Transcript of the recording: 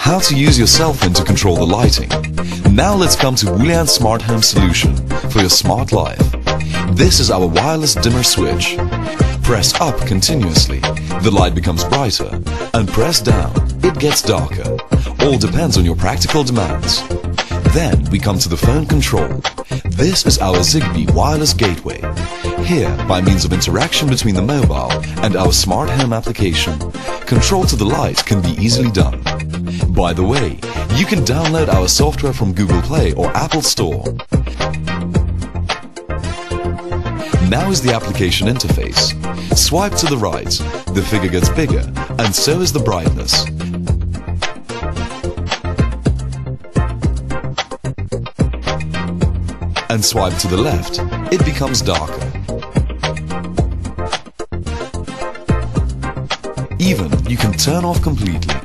How to use your cell phone to control the lighting. Now let's come to Wulian Smart Home Solution for your smart life. This is our wireless dimmer switch. Press up continuously, the light becomes brighter, and press down, it gets darker. All depends on your practical demands. Then we come to the phone control. This is our Zigbee wireless gateway. Here, by means of interaction between the mobile and our smart home application, control to the light can be easily done. By the way, you can download our software from Google Play or Apple Store. Now is the application interface. Swipe to the right, the figure gets bigger, and so is the brightness. And swipe to the left, it becomes darker. Even you can turn off completely.